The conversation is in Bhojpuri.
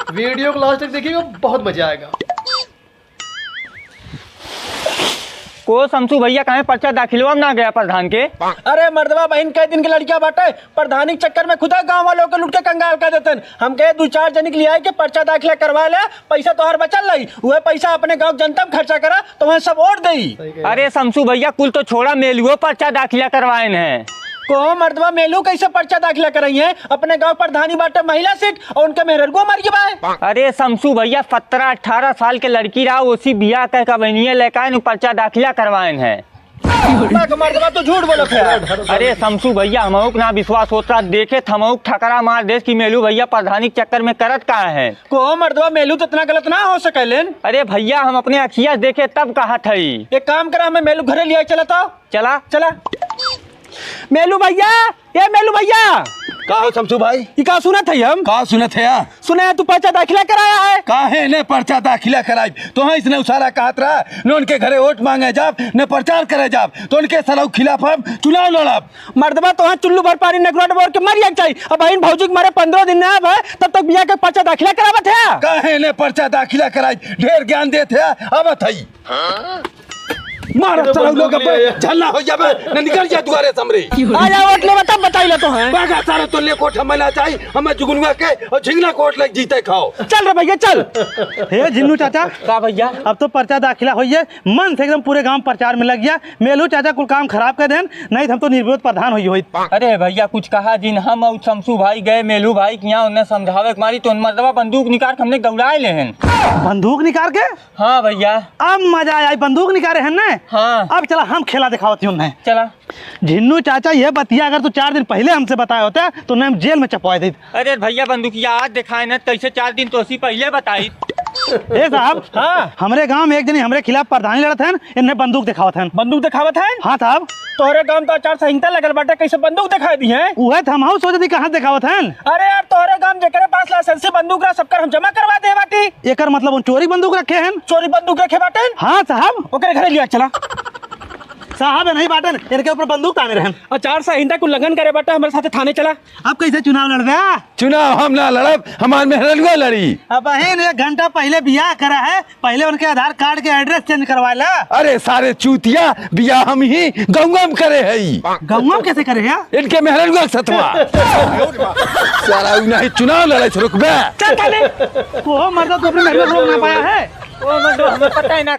वीडियो को लास्ट तक देखिएगा, बहुत मजा आएगा। को शमसू भैया कहे पर्चा दाखिलवा ना गया प्रधान के। अरे मर्दवा बहन कई दिन की लड़कियां बाटे प्रधानी के चक्कर में खुदा गांव वालों को लुट के कंगाल कर देते। हम कहे 2-4 जनिक लिया के पर्चा दाखिला करवा ले, पैसा तोहर बचल रही, वह पैसा अपने गांव जनता में खर्चा करा तो वह सब वोट दई। अरे शमसू भैया कुल तो छोड़ा, मेलुओ पर्चा दाखिला करवाए हैं। को मर्दवा मेलू कैसे पर्चा दाखिला कराई है? अपने गांव प्रधानी बाटे महिला सीट और उनके मेहर को मर गए। अरे शमसू भैया 17-18 साल के लड़की रहा, उसी बिया कह का बहनिया लेकर पर्चा दाखिला करवाए हैं। मर्दवा तो झूठ बोलत है। अरे शमसू भैया हमको ना विश्वास होता, देखे थमऊ ठकरा मार देश की मेलू भैया प्रधानी के चक्कर में करत कहा है। को मर्दवा मेलू तो इतना गलत ना हो सकेलेन। अरे भैया हम अपने अखिया देखे तब कहा था। एक काम करा, हमें मेलू घरे लिया चला तो चला चला। मेलू भैया, ये मेलू भैया का हो शमसू भाई? ये का सुना था हम? का सुनत है यार? सुना है तू पर्चा दाखिला कराया है? काहे ने पर्चा दाखिला कराई? तो हाँ इसने उसारा कहत रहा न उनके घरे वोट मांगे जाब न प्रचार करे जाब, तो उनके सलाउ खिलाफ हम चुनाव लड़ब। मर्दबा तो हाँ चुल्लू भर पानी नगरोट बोर के मर चाहिए। अब बहन भौजी के मारे 15 दिन ना है तब तक बिया के पर्चा दाखिला करावत है। काहे ने पर्चा दाखिला कराई? ढेर ज्ञान देते है अब थई मार चलो लोग झल्ला हो जाबे न निकल जा दुआरे समरे। आया वोट ले बता बताइला तो है। बागा सारा तो ले कोठ मना चाहिए हमें जुगनुआ के और झिंगना कोट लग जीते खाओ। चल रे भैया चल। हे झिन्नू चाचा का भैया अब तो पर्चा दाखिला हो मन से एकदम पूरे गांव प्रचार में लग गया। मेलू चाचा कुल काम खराब कर देन, नहीं तो हम तो निर्विरोध प्रधान हुई। अरे भैया कुछ कहा जिन हम और शमसू भाई गए मेलू भाई के यहाँ, उन्हें समझावे के मारी तो मर्दवा बंदूक निकाल के हमने दौड़ाए ले हैं। बंदूक निकाल के? हाँ भैया। अब मजा आया, बंदूक निकाले हैं ना। हाँ अब चला हम खेला दिखावती हूँ। चला। झिन्नू चाचा ये बतिया अगर तू 4 दिन पहले हमसे बताया होता तो न हम जेल में चपवा दी। अरे भैया बंदूकिया आज दिखाए न, कैसे 4 दिन तो उसी पहले बताई। ए साहब हाँ हमारे गांव में एक दिन हमारे खिलाफ प्रधानी लड़त है, इन्हें बंदूक दिखावत है। बंदूक दिखावत है? हाँ साहब। तोहरे गांव तो आचार संहिता लगल बाटे, कैसे बंदूक दिखाई दी है? वह तो हम सोचे थी कहाँ दिखावत है। अरे यार तोहरे गांव जेकरे पास लाइसेंसी बंदूक रहा सबकर हम जमा करवा दे बाटी। एकर मतलब उन चोरी बंदूक रखे हैं? चोरी बंदूक रखे बाटे? हाँ साहब। ओकरे घरे लिया चला। साहब नहीं बाटन, इनके ऊपर बंदूक ताने रहन। आचार संहिता को उल्लंघन करे बाटा, हमारे साथ थाने चला। अब कैसे चुनाव लड़ रहा? चुनाव हम ना लड़ब, हमार मेहरलुआ लड़ी। अब बहन 1 घंटा पहले बियाह करा है, पहले उनके आधार कार्ड के एड्रेस चेंज करवा ला। अरे सारे चूतिया बिया हम ही गंगम करे है। गंगम कैसे करे है? इनके मेहरलुआ सतवा सारा नहीं चुनाव लड़े रुकबे। वो मर्द तो अपने मेहरल रोक ना पाया है। ओ मंडो हमें पता ही ना